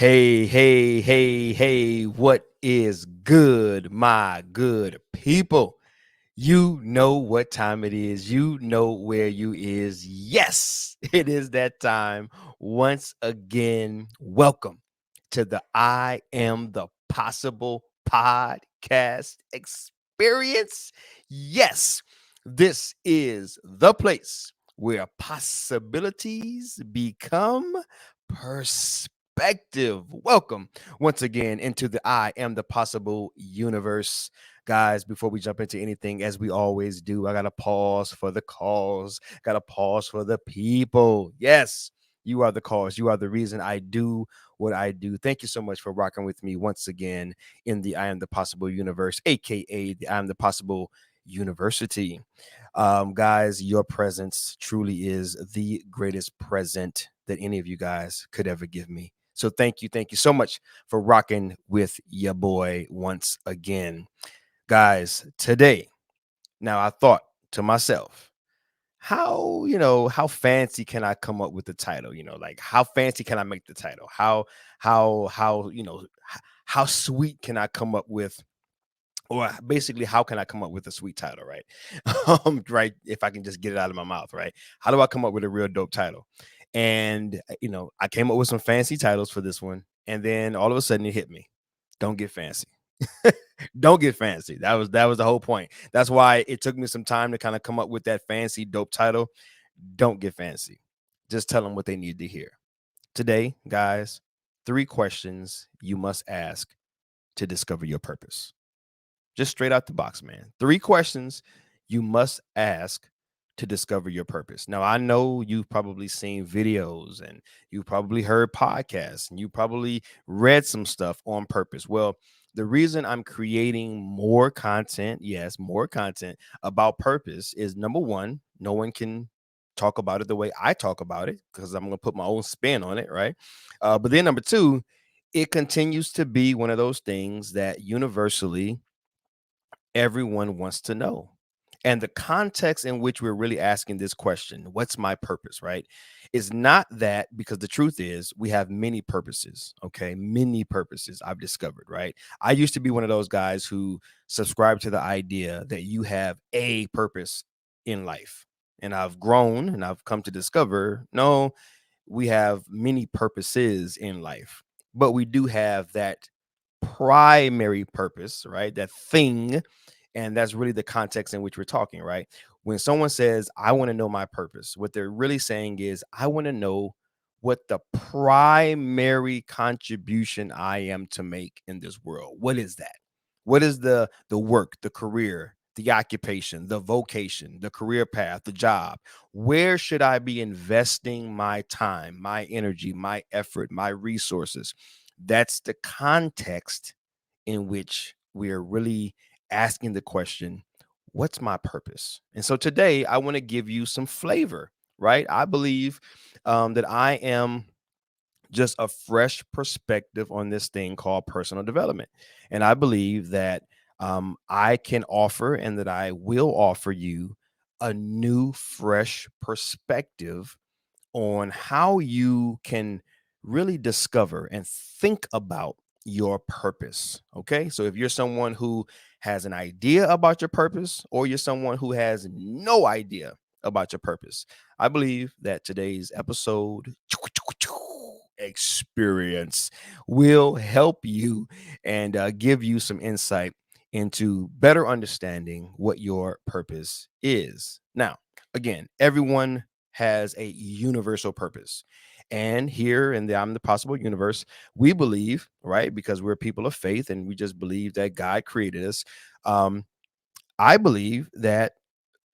Hey, what is good, my good people? You know what time it is. You know where you is. Yes, it is that time. Once again, welcome to the I Am the Possible podcast experience. Yes, this is the place where possibilities become perspective. Welcome once again into the I Am the Possible universe. Guys, before we jump into anything, as we always do, I got to pause for the cause, got to pause for the people. Yes, you are the cause. You are the reason I do what I do. Thank you so much for rocking with me once again in the I Am the Possible universe, aka the I Am the Possible University. Guys, your presence truly is the greatest present that any of you guys could ever give me. So thank you so much for rocking with your boy once again. Guys, today, now I thought to myself, how fancy can I come up with the title? Like how fancy can I make the title? How sweet can I come up with, or basically how can I come up with a sweet title, right? Right, if I can just get it out of my mouth, right? How do I come up with a real dope title? And I came up with some fancy titles for this one, and then all of a sudden it hit me. Don't get fancy. Don't get fancy. That was the whole point. That's why it took me some time to kind of come up with that fancy dope title. Don't get fancy. Just tell them what they need to hear. Today, guys, 3 questions you must ask to discover your purpose. Just straight out the box, man. 3 questions you must ask to discover your purpose. Now, I know you've probably seen videos and you've probably heard podcasts and you probably read some stuff on purpose. Well, the reason I'm creating more content, yes, more content about purpose is number one, no one can talk about it the way I talk about it because I'm going to put my own spin on it, right? But then number two, it continues to be one of those things that universally everyone wants to know. And the context in which we're really asking this question, what's my purpose, right? Is not that, because the truth is we have many purposes, okay? Many purposes I've discovered, right? I used to be one of those guys who subscribed to the idea that you have a purpose in life. And I've grown and I've come to discover, no, we have many purposes in life, but we do have that primary purpose, right? That thing. And that's really the context in which we're talking, right? When someone says, I want to know my purpose, what they're really saying is, I want to know what the primary contribution I am to make in this world. What is that? What is the work, the career, the occupation, the vocation, the career path, the job? Where should I be investing my time, my energy, my effort, my resources? That's the context in which we are really asking the question, what's my purpose? And so today I want to give you some flavor, right? I believe that I am just a fresh perspective on this thing called personal development. And I believe that I can offer and that I will offer you a new, fresh perspective on how you can really discover and think about your purpose. Okay. So if you're someone who has an idea about your purpose, or you're someone who has no idea about your purpose, I believe that today's episode experience will help you and give you some insight into better understanding what your purpose is. Now, again, everyone has a universal purpose. And here in the I'm the Possible universe, we believe, right, because we're people of faith and we just believe that God created us. Um, I believe that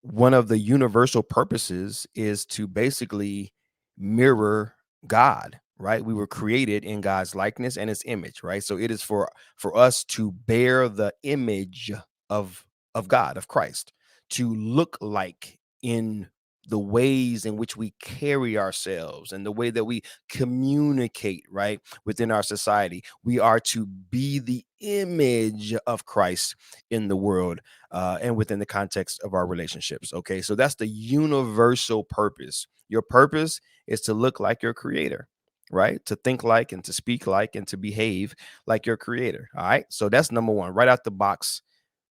one of the universal purposes is to basically mirror God, right? We were created in God's likeness and his image, right? So it is for us to bear the image of God, of Christ, to look like in the ways in which we carry ourselves and the way that we communicate, right, within our society. We are to be the image of Christ in the world, and within the context of our relationships. Okay, so that's the universal purpose. Your purpose is to look like your creator. right? To think like and to speak like and to behave like your creator. All right. So that's number one, right out the box.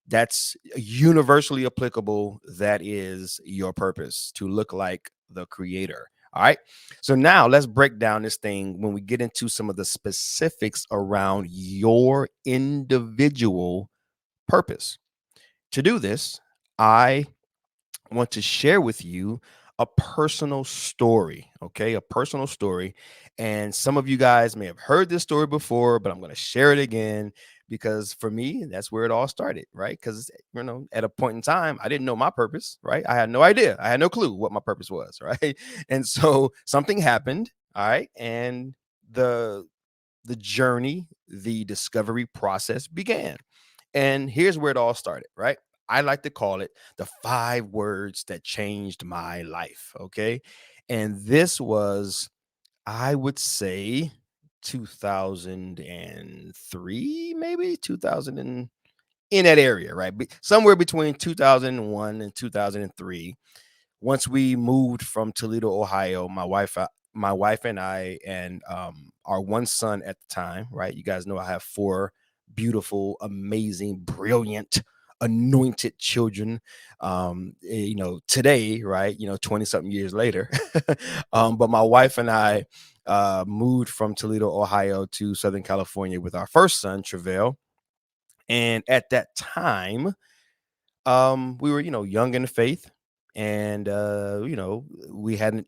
That's universally applicable. That is your purpose, to look like the creator. All right. So now let's break down this thing when we get into some of the specifics around your individual purpose. To do this, I want to share with you a personal story. Okay. A personal story. And some of you guys may have heard this story before, but I'm going to share it again because for me, that's where it all started. Right. Because, at a point in time, I didn't know my purpose. Right. I had no idea. I had no clue what my purpose was. Right. And so something happened. All right. And the, the journey, the discovery process began. And here's where it all started, right? I like to call it the 5 words that changed my life. Okay. And this was, I would say, 2003, maybe 2000 in that area, right? Somewhere between 2001 and 2003. Once we moved from Toledo, Ohio, my wife and I, and our one son at the time, right? You guys know I have 4 beautiful, amazing, brilliant, anointed children. Today, right? 20 something years later. But my wife and I moved from Toledo, Ohio to Southern California with our first son, Travell. And at that time, we were, young in the faith, and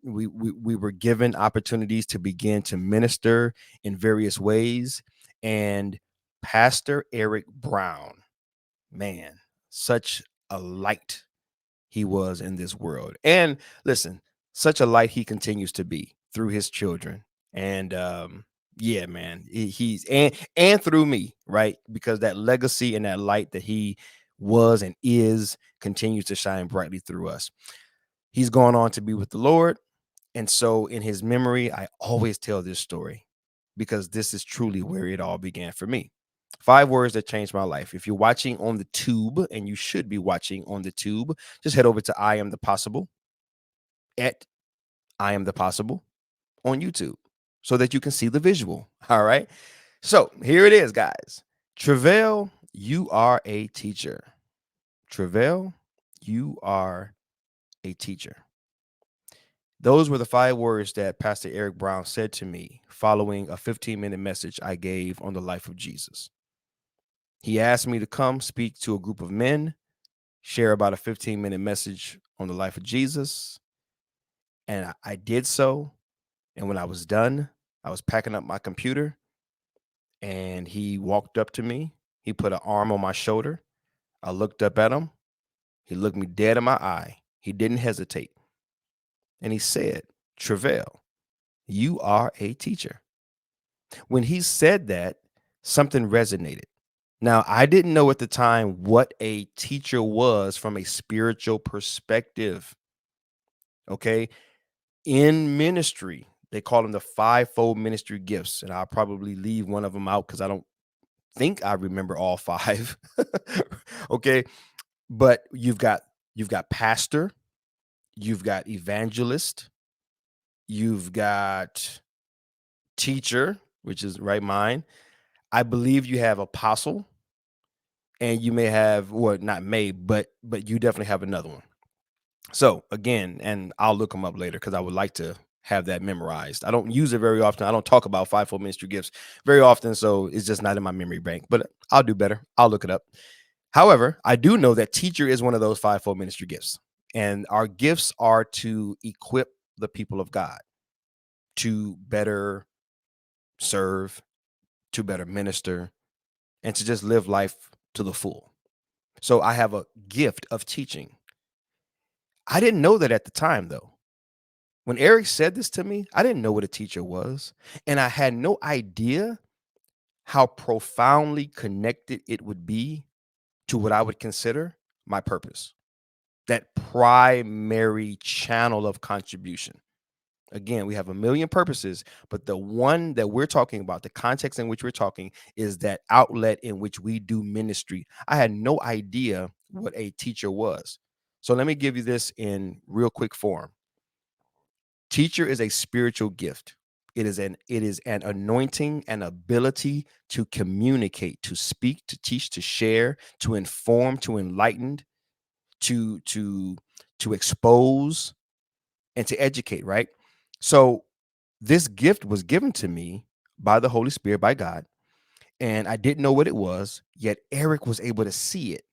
we were given opportunities to begin to minister in various ways. And Pastor Eric Brown, man, such a light he was in this world. And listen, such a light he continues to be through his children. And yeah, man, he's and through me, right? Because that legacy and that light that he was and is continues to shine brightly through us. He's gone on to be with the Lord. And so in his memory, I always tell this story because this is truly where it all began for me. 5 words that changed my life. If you're watching on the tube, and you should be watching on the tube, just head over to I Am the Possible at I Am the Possible on YouTube so that you can see the visual. All right. So here it is, guys. Travell, you are a teacher. Travell, you are a teacher. Those were the 5 words that Pastor Eric Brown said to me following a 15-minute message I gave on the life of Jesus. He asked me to come speak to a group of men, share about a 15-minute message on the life of Jesus. And I did so. And when I was done, I was packing up my computer, and he walked up to me. He put an arm on my shoulder. I looked up at him. He looked me dead in my eye. He didn't hesitate. And he said, Travell, you are a teacher. When he said that, something resonated. Now, I didn't know at the time what a teacher was from a spiritual perspective. Okay. In ministry, they call them the 5-fold ministry gifts. And I'll probably leave one of them out because I don't think I remember all 5. Okay. But you've got pastor, you've got evangelist, you've got teacher, which is right mine. I believe you have apostle, and you may have, well, not may, but you definitely have another one. So again, and I'll look them up later because I would like to have that memorized. I don't use it very often. I don't talk about 5-fold ministry gifts very often, so it's just not in my memory bank. But I'll do better. I'll look it up. However, I do know that teacher is one of those 5-fold ministry gifts, and our gifts are to equip the people of God to better serve, to better minister, and to just live life to the full. So I have a gift of teaching. I didn't know that at the time, though. When Eric said this to me, I didn't know what a teacher was. And I had no idea how profoundly connected it would be to what I would consider my purpose, that primary channel of contribution. Again, we have a million purposes, but the one that we're talking about, the context in which we're talking, is that outlet in which we do ministry. I had no idea what a teacher was. So let me give you this in real quick form. Teacher is a spiritual gift. It is an anointing and ability to communicate, to speak, to teach, to share, to inform, to enlighten, to to to expose, and to educate, right? So this gift was given to me by the Holy Spirit, by God, and I didn't know what it was, yet Eric was able to see it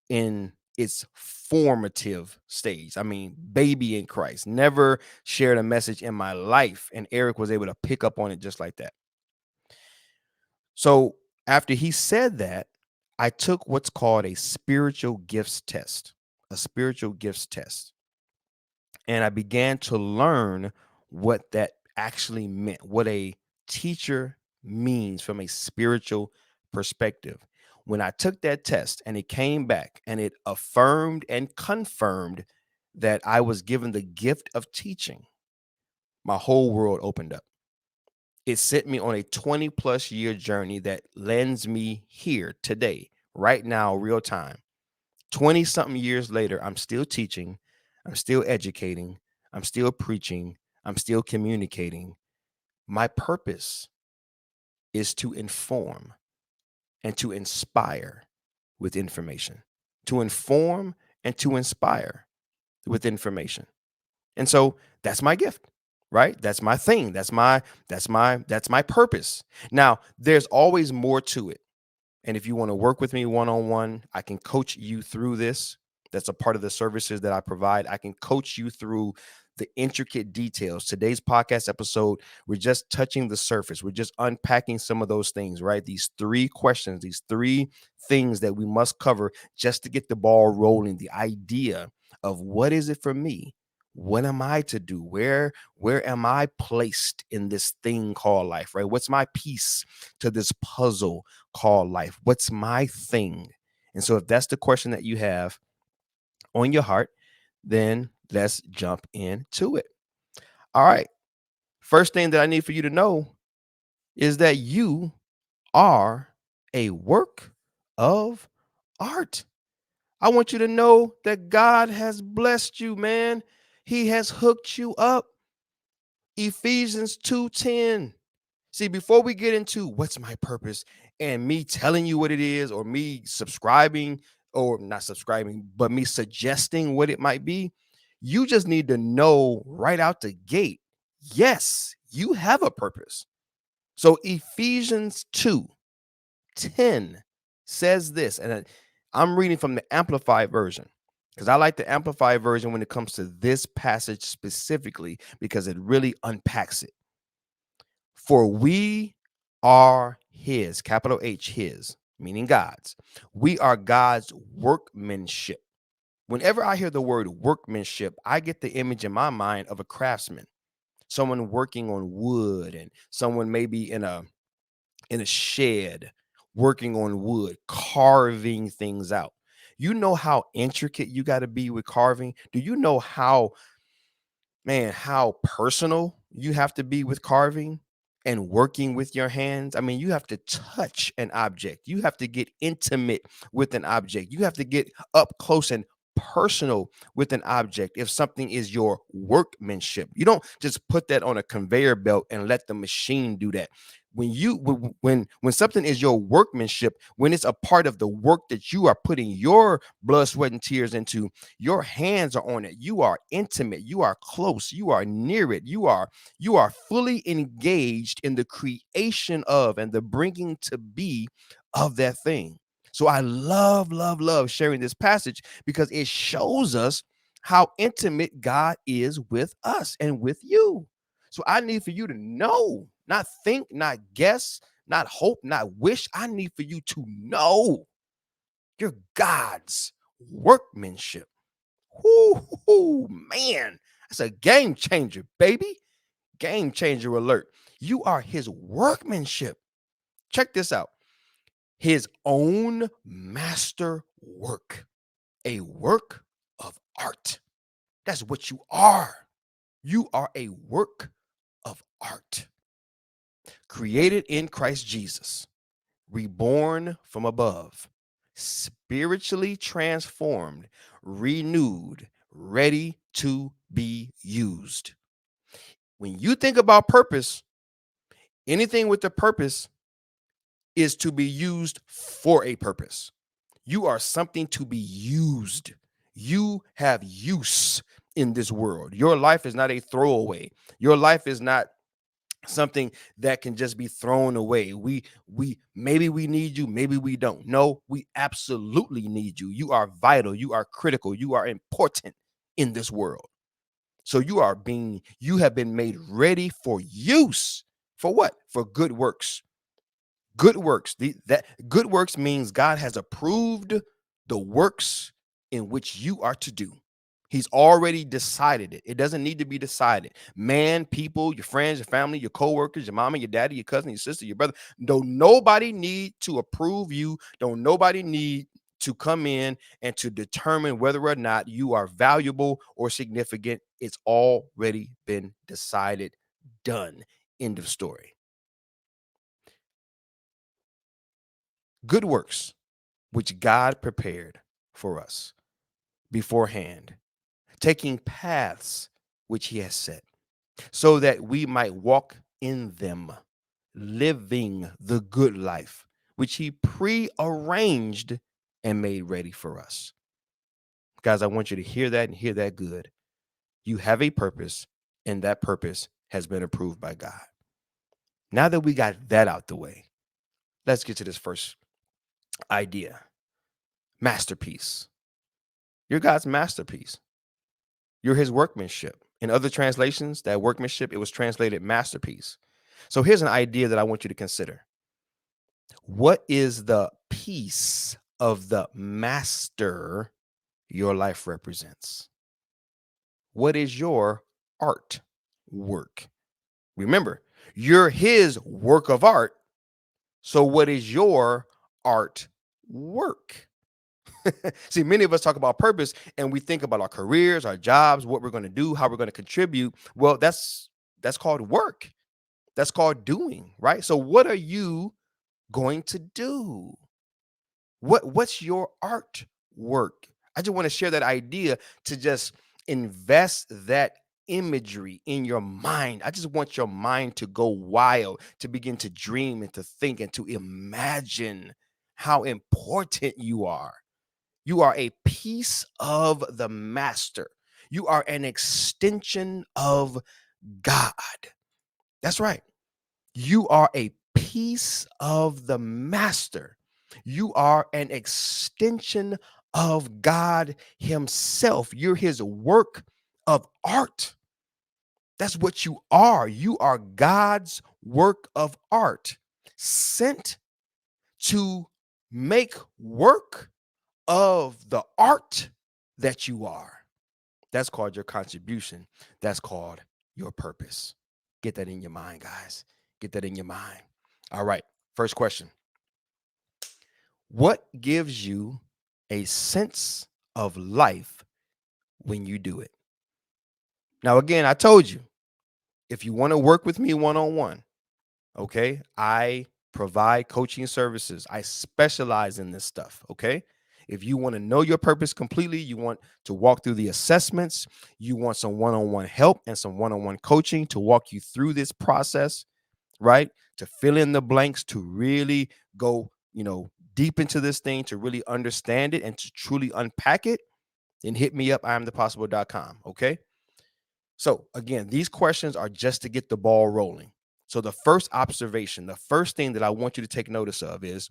in its formative stage. I mean, baby in Christ, never shared a message in my life, and Eric was able to pick up on it just like that. So after he said that, I took what's called a spiritual gifts test, a spiritual gifts test. And I began to learn what that actually meant, what a teacher means from a spiritual perspective. When I took that test and it came back and it affirmed and confirmed that I was given the gift of teaching, my whole world opened up. It sent me on a 20 plus year journey that lands me here today, right now, real time. 20 something years later, I'm still teaching, I'm still educating, I'm still preaching, I'm still communicating. My purpose is to inform and to inspire with information, to inform and to inspire with information. And so that's my gift, right? That's my thing. That's my purpose. Now, there's always more to it. And if you want to work with me one on one, I can coach you through this. That's a part of the services that I provide. I can coach you through the intricate details. Today's podcast episode, we're just touching the surface. We're just unpacking some of those things, right? These three questions, these three things that we must cover just to get the ball rolling. The idea of what is it for me? What am I to do? Where am I placed in this thing called life, right? What's my piece to this puzzle called life? What's my thing? And so if that's the question that you have on your heart, then let's jump into it. All right. First thing that I need for you to know is that you are a work of art. I want you to know that God has blessed you, man. He has hooked you up. Ephesians 2:10. See, before we get into what's my purpose and me telling you what it is, or me subscribing, or not subscribing, but me suggesting what it might be, you just need to know right out the gate, yes, you have a purpose. So Ephesians 2:10 says this, and I'm reading from the Amplified version because I like the Amplified version when it comes to this passage specifically because it really unpacks it. For we are his, capital H, his, meaning God's. We are God's workmanship. Whenever I hear the word workmanship, I get the image in my mind of a craftsman, someone working on wood, and someone maybe in a shed working on wood, carving things out. You know how intricate you got to be with carving? Do you know how personal you have to be with carving and working with your hands? I mean, you have to touch an object. You have to get intimate with an object. You have to get up close and personal with an object if something is your workmanship. You don't just put that on a conveyor belt and let the machine do that. When something is your workmanship, when it's a part of the work that you are putting your blood, sweat, and tears into, your hands are on it. You are intimate. You are close. You are near it. You are fully engaged in the creation of and the bringing to be of that thing. So I love, love, love sharing this passage because it shows us how intimate God is with us and with you. So I need for you to know, not think, not guess, not hope, not wish. I need for you to know you're God's workmanship. Whoo, man, that's a game changer, baby. Game changer alert. You are his workmanship. Check this out. His own master work, a work of art. That's what you are. You are a work of art, created in Christ Jesus, reborn from above, spiritually transformed, renewed, ready to be used. When you think about purpose, Anything with a purpose is to be used for a purpose. You are something to be used. You have use in this world. Your life is not a throwaway. Your life is not something that can just be thrown away. We maybe we need you, maybe we don't. No, we absolutely need you. You are vital, you are critical, you are important in this world. So you have been made ready for use. For what? For good works. Good works. That good works means God has approved the works in which you are to do. He's already decided it. It doesn't need to be decided. Man, people, your friends, your family, your coworkers, your mama, your daddy, your cousin, your sister, your brother. Don't nobody need to approve you. Don't nobody need to come in and to determine whether or not you are valuable or significant. It's already been decided, done. End of story. Good works, which God prepared for us beforehand, taking paths which he has set, so that we might walk in them, living the good life, which he prearranged and made ready for us. Guys, I want you to hear that and hear that good. You have a purpose, and that purpose has been approved by God. Now that we got that out the way, let's get to this first idea. Masterpiece. You're God's masterpiece. You're his workmanship. In other translations, that workmanship, it was translated masterpiece. So here's an idea that I want you to consider. What is the piece of the master your life represents? What is your art work? Remember, you're his work of art. So what is your art work? See, many of us talk about purpose and we think about our careers, our jobs, what we're going to do, how we're going to contribute. Well, that's called work. That's called doing, right? So what are you going to do? What's your art work? I just want to share that idea to just invest that imagery in your mind. I just want your mind to go wild, to begin to dream and to think and to imagine how important you are. You are a piece of the master. You are an extension of God. That's right. You are a piece of the master. You are an extension of God himself. You're his work of art. That's what you are. You are God's work of art, sent to make work of the art that you are. That's called your contribution. That's called your purpose. Get that in your mind, guys. Get that in your mind. All right. First question. What gives you a sense of life when you do it? Now, again, I told you, if you want to work with me one-on-one, okay, I provide coaching services. I specialize in this stuff, okay? If you want to know your purpose completely, you want to walk through the assessments, you want some one-on-one help and some one-on-one coaching to walk you through this process, right? To fill in the blanks, to really go, deep into this thing, to really understand it and to truly unpack it, then hit me up, iamthepossible.com, okay? So again, these questions are just to get the ball rolling. So the first observation, the first thing that I want you to take notice of is,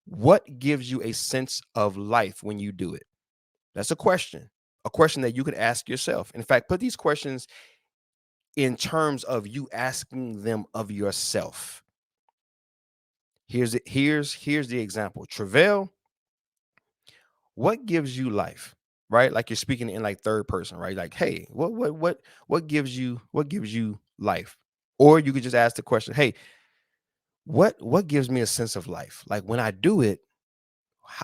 what gives you a sense of life when you do it? That's a question that you could ask yourself. In fact, put these questions in terms of you asking them of yourself. Here's the example. Travell, what gives you life? Right? Like you're speaking in like third person, right? Like, hey, what gives you life? Or you could just ask the question, hey, what gives me a sense of life? Like when I do it,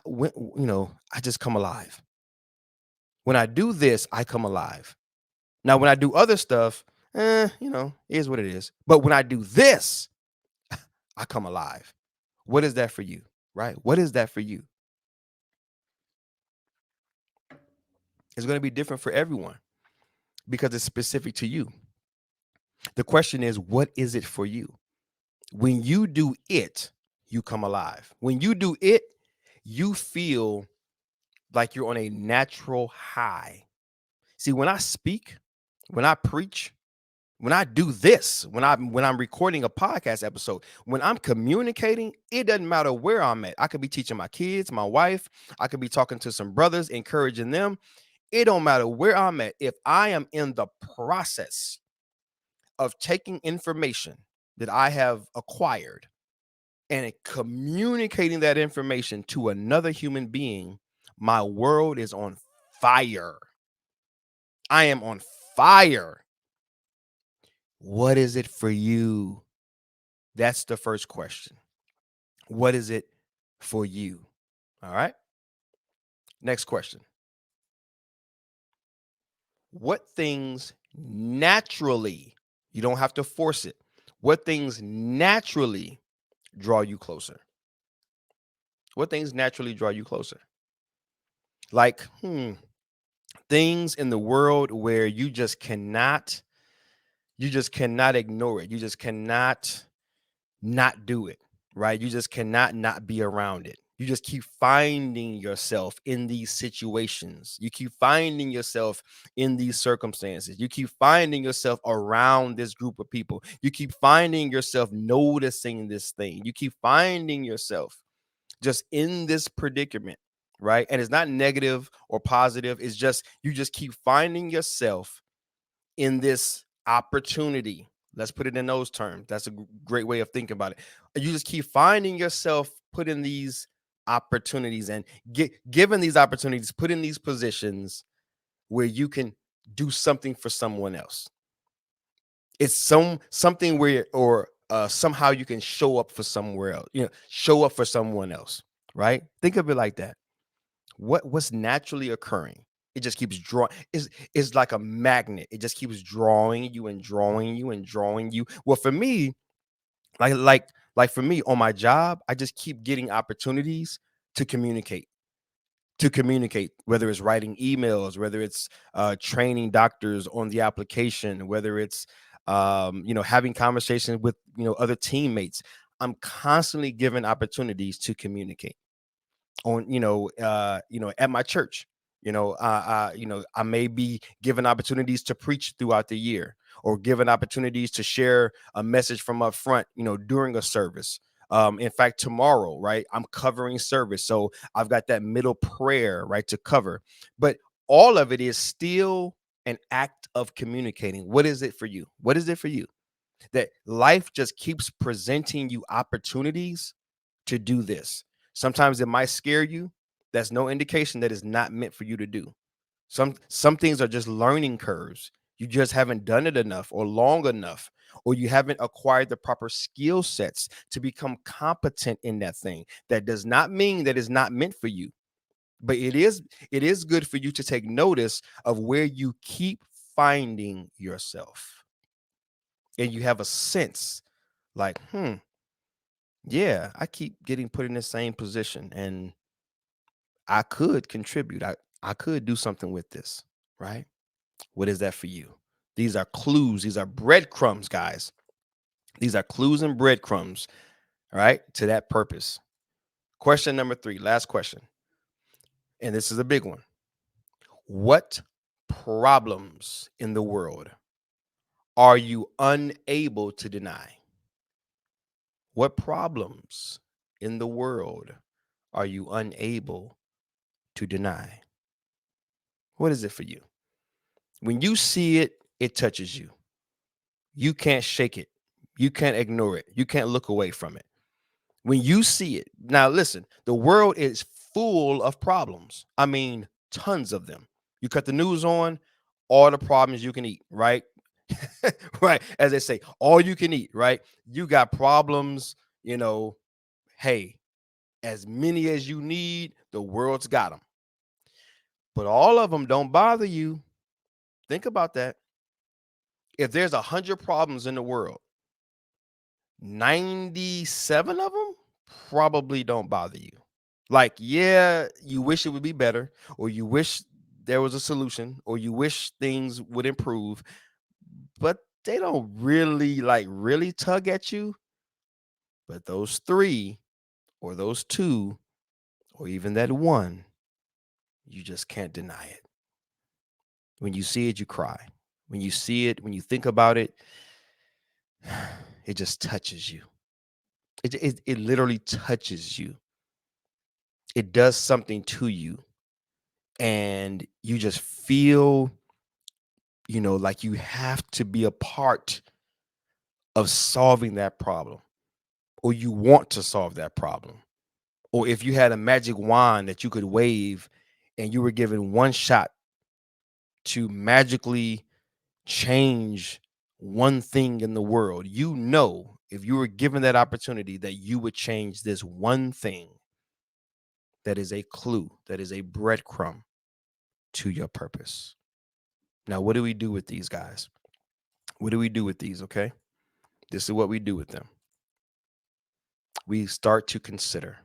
I just come alive. When I do this, I come alive. Now, when I do other stuff, is what it is. But when I do this, I come alive. What is that for you? Right? What is that for you? It's going to be different for everyone because it's specific to you. The question is, what is it for you? When you do it, you come alive. When you do it, you feel like you're on a natural high. See, when I speak, when I preach, when I do this, when I'm recording a podcast episode, when I'm communicating, it doesn't matter where I'm at. I could be teaching my kids, my wife, I could be talking to some brothers, encouraging them. It don't matter where I'm at. If I am in the process of taking information that I have acquired and communicating that information to another human being, my world is on fire. I am on fire. What is it for you? That's the first question. What is it for you? All right. Next question. What things naturally, you don't have to force it, what things naturally draw you closer? What things naturally draw you closer? Like, things in the world where you just cannot ignore it. You just cannot not do it, right? You just cannot not be around it. You just keep finding yourself in these situations. You keep finding yourself in these circumstances. You keep finding yourself around this group of people. You keep finding yourself noticing this thing. You keep finding yourself just in this predicament, right? And it's not negative or positive. It's just you just keep finding yourself in this opportunity. Let's put it in those terms. That's a great way of thinking about it. You just keep finding yourself put in these opportunities and get given these opportunities, put in these positions where you can do something for someone else. It's something where or somehow you can show up for somewhere else, show up for someone else, right? Think of it like that. What's naturally occurring, it just keeps drawing, is like a magnet. It just keeps drawing you and drawing you and drawing you. Well, for me, like for me on my job, I just keep getting opportunities to communicate, whether it's writing emails, whether it's training doctors on the application, whether it's having conversations with other teammates. I'm constantly given opportunities to communicate on at my church. I may be given opportunities to preach throughout the year, or given opportunities to share a message from up front during a service. In fact, tomorrow, right, I'm covering service, so I've got that middle prayer, right, to cover. But all of it is still an act of communicating. What is it for you? What is it for you? That life just keeps presenting you opportunities to do this. Sometimes it might scare you. That's no indication that it's not meant for you to do. Some things are just learning curves. You just haven't done it enough or long enough, or you haven't acquired the proper skill sets to become competent in that thing. That does not mean that it's not meant for you, but it is good for you to take notice of where you keep finding yourself, and you have a sense like, yeah, I keep getting put in the same position, and I could contribute. I could do something with this, right? What is that for you? These are clues. These are breadcrumbs, guys. These are clues and breadcrumbs, all right, to that purpose. Question number 3, last question. And this is a big one. What problems in the world are you unable to deny? What problems in the world are you unable to deny? What is it for you? When you see it, it touches you. You can't shake it. You can't ignore it. You can't look away from it. When you see it, now listen, the world is full of problems. I mean, tons of them. You cut the news on, all the problems you can eat, right? Right. As they say, all you can eat, right? You got problems, hey, as many as you need, the world's got them. But all of them don't bother you. Think about that. If there's 100 problems in the world, 97 of them probably don't bother you. Like, yeah, you wish it would be better, or you wish there was a solution, or you wish things would improve, but they don't really tug at you But those three, or those two, or even that one, you just can't deny it. When you see it, you cry. When you see it, when you think about it, it just touches you. It literally touches you. It does something to you. And you just feel, like you have to be a part of solving that problem, or you want to solve that problem. Or if you had a magic wand that you could wave and you were given one shot to magically change one thing in the world, if you were given that opportunity that you would change this one thing that is a clue, that is a breadcrumb to your purpose. Now, what do we do with these guys? What do we do with these? Okay. This is what we do with them. We start to consider,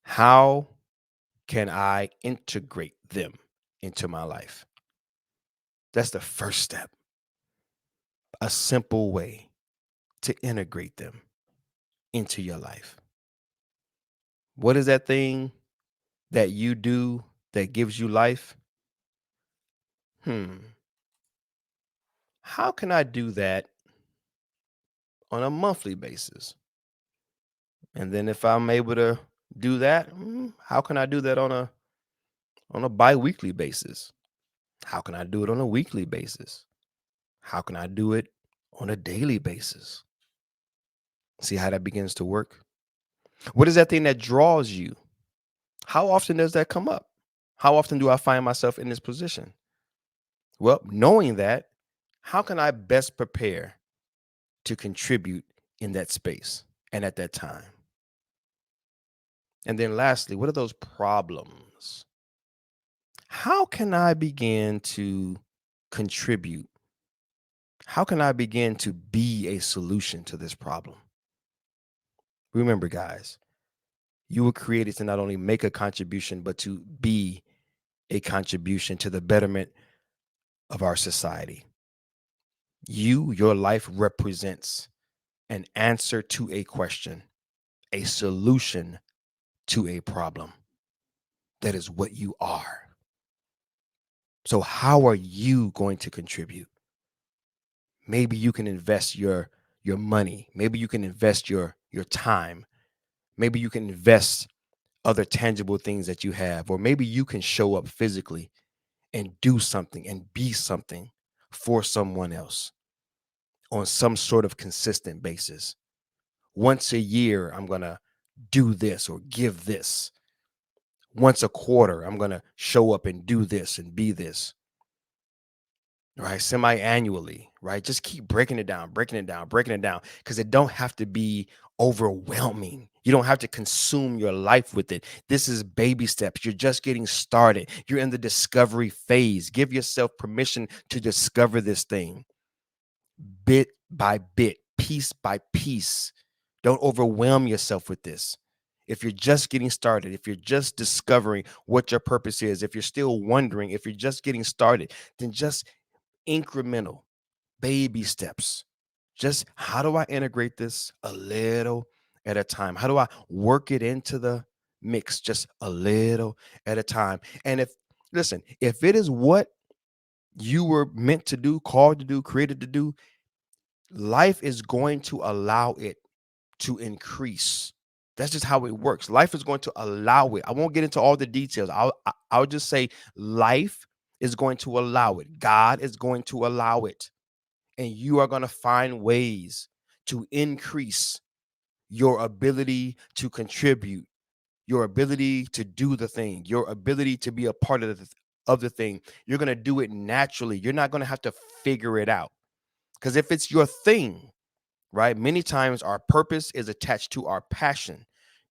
how can I integrate them into my life? That's the first step. A simple way to integrate them into your life. What is that thing that you do that gives you life? How can I do that on a monthly basis? And then if I'm able to do that, how can I do that on a bi-weekly basis? How can I do it on a weekly basis? How can I do it on a daily basis? See how that begins to work? What is that thing that draws you? How often does that come up? How often do I find myself in this position? Well, knowing that, how can I best prepare to contribute in that space and at that time? And then lastly, what are those problems? How can I begin to contribute? How can I begin to be a solution to this problem? Remember, guys, you were created to not only make a contribution, but to be a contribution to the betterment of our society. Your life represents an answer to a question, a solution to a problem. That is what you are. So how are you going to contribute? Maybe you can invest your money. Maybe you can invest your time. Maybe you can invest other tangible things that you have, or maybe you can show up physically and do something and be something for someone else on some sort of consistent basis. Once a year, I'm going to do this or give this. Once a quarter, I'm going to show up and do this and be this. Right? Semi-annually, right? Just keep breaking it down, because it don't have to be overwhelming. You don't have to consume your life with it. This is baby steps. You're just getting started. You're in the discovery phase. Give yourself permission to discover this thing bit by bit, piece by piece. Don't overwhelm yourself with this. If you're just getting started, if you're just discovering what your purpose is, if you're still wondering, if you're just getting started, then just incremental baby steps. Just how do I integrate this a little at a time? How do I work it into the mix just a little at a time? And if it is what you were meant to do, called to do, created to do, life is going to allow it to increase. That's just how it works. Life is going to allow it. I won't get into all the details. I'll just say life is going to allow it. God is going to allow it. And you are going to find ways to increase your ability to contribute, your ability to do the thing, your ability to be a part of the thing. You're going to do it naturally. You're not going to have to figure it out. Because if it's your thing, right? Many times our purpose is attached to our passion.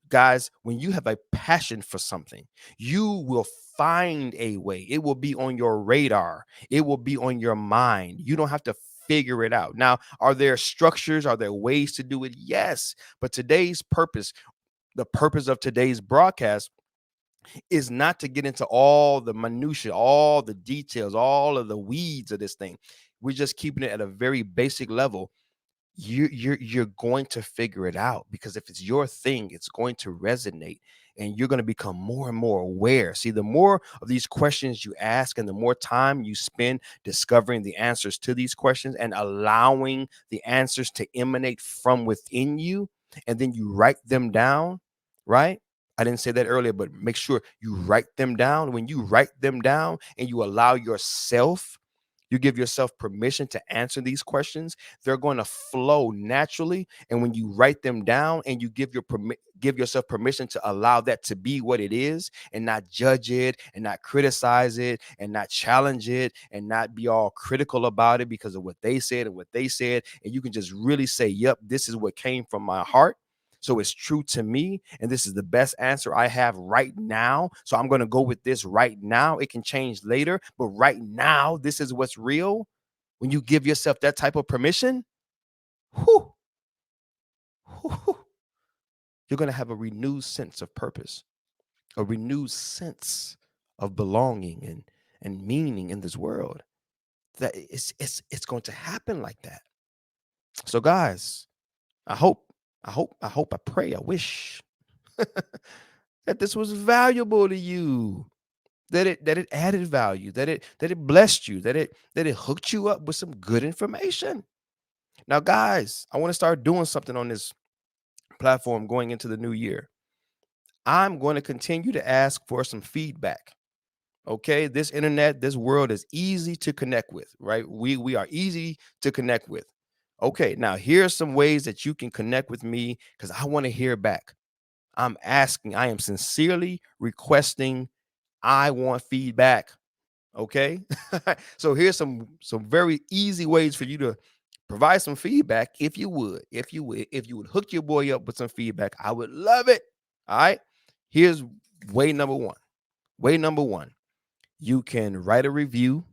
Guys, when you have a passion for something, you will find a way. It will be on your radar. It will be on your mind. You don't have to figure it out. Now, are there structures? Are there ways to do it? Yes. But today's purpose, the purpose of today's broadcast, is not to get into all the minutia, all the details, all of the weeds of this thing. We're just keeping it at a very basic level. you're going to figure it out, because if it's your thing, it's going to resonate, and you're going to become more and more aware. See, the more of these questions you ask and the more time you spend discovering the answers to these questions and allowing the answers to emanate from within you, and then you write them down, right? I didn't say that earlier, but make sure you write them down. When you write them down and you allow yourself, you give yourself permission to answer these questions, they're going to flow naturally. And when you write them down and you give yourself permission to allow that to be what it is, and not judge it and not criticize it and not challenge it and not be all critical about it because of what they said and what they said, and you can just really say, yep, this is what came from my heart. So it's true to me, and this is the best answer I have right now. So I'm going to go with this right now. It can change later, but right now, this is what's real. When you give yourself that type of permission, whew, whew, you're going to have a renewed sense of purpose, a renewed sense of belonging and meaning in this world. That it's going to happen like that. So, guys, I hope, I pray, I wish that this was valuable to you, that it added value, that it blessed you, that it hooked you up with some good information. Now, guys, I want to start doing something on this platform going into the new year. I'm going to continue to ask for some feedback. Okay, this internet, this world is easy to connect with, right? We are easy to connect with. Okay, now here's some ways that you can connect with me, because I want to hear back. I am sincerely requesting, I want feedback. Okay. So here's some very easy ways for you to provide some feedback. If you would hook your boy up with some feedback, I would love it. All right. Here's way number one. Way number one. You can write a review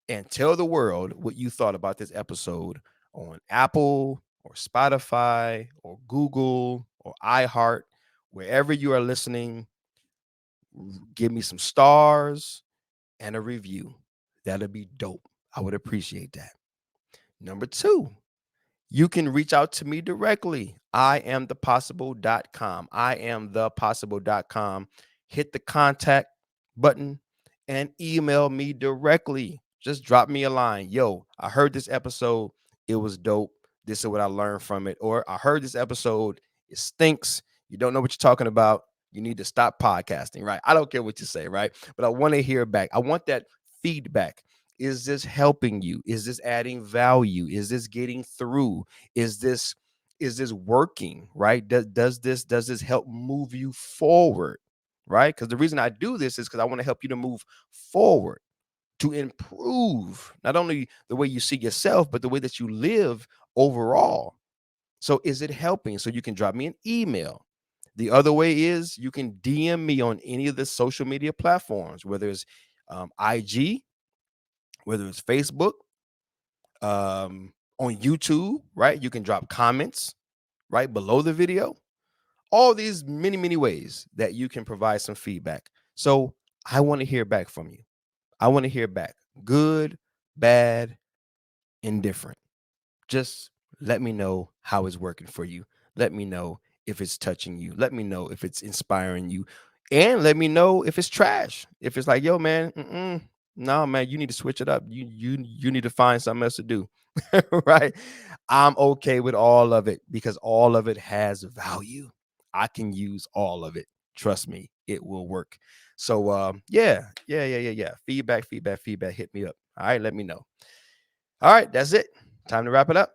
and tell the world what you thought about this episode on Apple or Spotify or Google or iHeart, wherever you are listening. Give me some stars and a review. That'd be dope. I would appreciate that. Number two, you can reach out to me directly. iamthepossible.com. iamthepossible.com. Hit the contact button and email me directly. Just drop me a line. Yo, I heard this episode. It was dope. This is what I learned from it. Or I heard this episode. It stinks. You don't know what you're talking about. You need to stop podcasting, right? I don't care what you say, right? But I want to hear back. I want that feedback. Is this helping you? Is this adding value? Is this getting through? Is this working, right? Does this help move you forward, right? Because the reason I do this is because I want to help you to move forward, to improve not only the way you see yourself, but the way that you live overall. So is it helping? So you can drop me an email. The other way is you can DM me on any of the social media platforms, whether it's IG, whether it's Facebook, on YouTube, right? You can drop comments right below the video. All these many, many ways that you can provide some feedback. So I want to hear back from you. I want to hear back. Good, bad, indifferent. Just let me know how it's working for you. Let me know if it's touching you. Let me know if it's inspiring you. And let me know if it's trash. If it's like, yo, man, no, man, you need to switch it up. You need to find something else to do. Right? I'm okay with all of it because all of it has value. I can use all of it. Trust me, it will work. So yeah. Feedback. Hit me up. All right, let me know. All right, that's it. Time to wrap it up.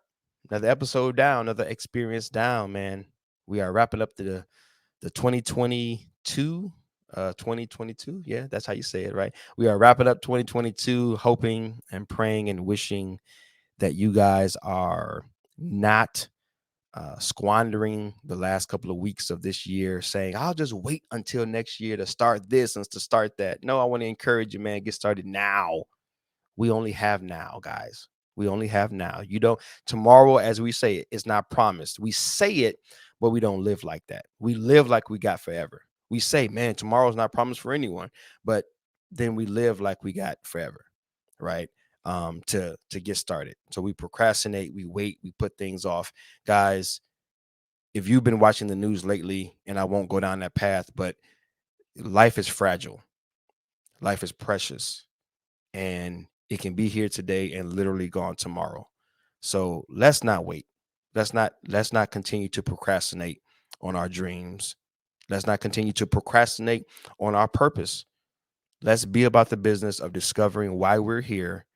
Another episode down, another experience down, man. We are wrapping up the 2022. 2022. Yeah, that's how you say it, right? We are wrapping up 2022, hoping and praying and wishing that you guys are not squandering the last couple of weeks of this year saying, I'll just wait until next year to start this and to start that. No, I want to encourage you, man. Get started now. We only have now, guys. We only have now. You don't, tomorrow, as we say it, is not promised. We say it, but we don't live like that. We live like we got forever. We say, man, tomorrow's not promised for anyone, but then we live like we got forever, right? to get started. So we procrastinate, we wait, we put things off. Guys, if you've been watching the news lately, and I won't go down that path, but life is fragile, life is precious, and it can be here today and literally gone tomorrow. So let's not wait. Let's not continue to procrastinate on our dreams. Let's not continue to procrastinate on our purpose. Let's be about the business of discovering why we're here,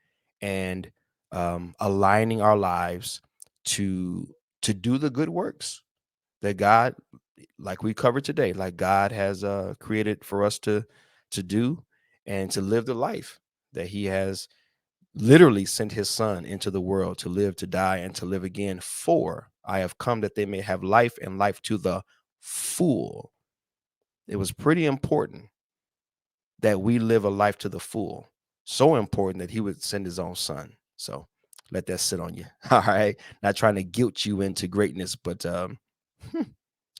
and aligning our lives to do the good works that God, like we covered today, like God has created for us to do, and to live the life that He has literally sent His Son into the world to live, to die, and to live again. For I have come that they may have life, and life to the full. It was pretty important that we live a life to the full. So important that He would send His own Son. So let that sit on you. All right. Not trying to guilt you into greatness, but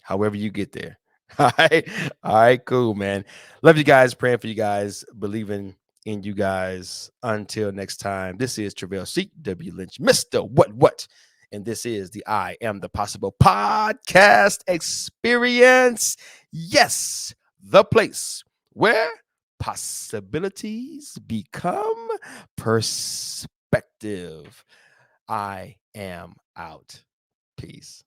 however you get there. All right. All right. Cool, man. Love you guys. Praying for you guys. Believing in you guys. Until next time, this is Travell C.W. Lynch, Mr. What? And this is the I Am the Possible podcast experience. Yes, the place where possibilities become perspective. I am out. Peace.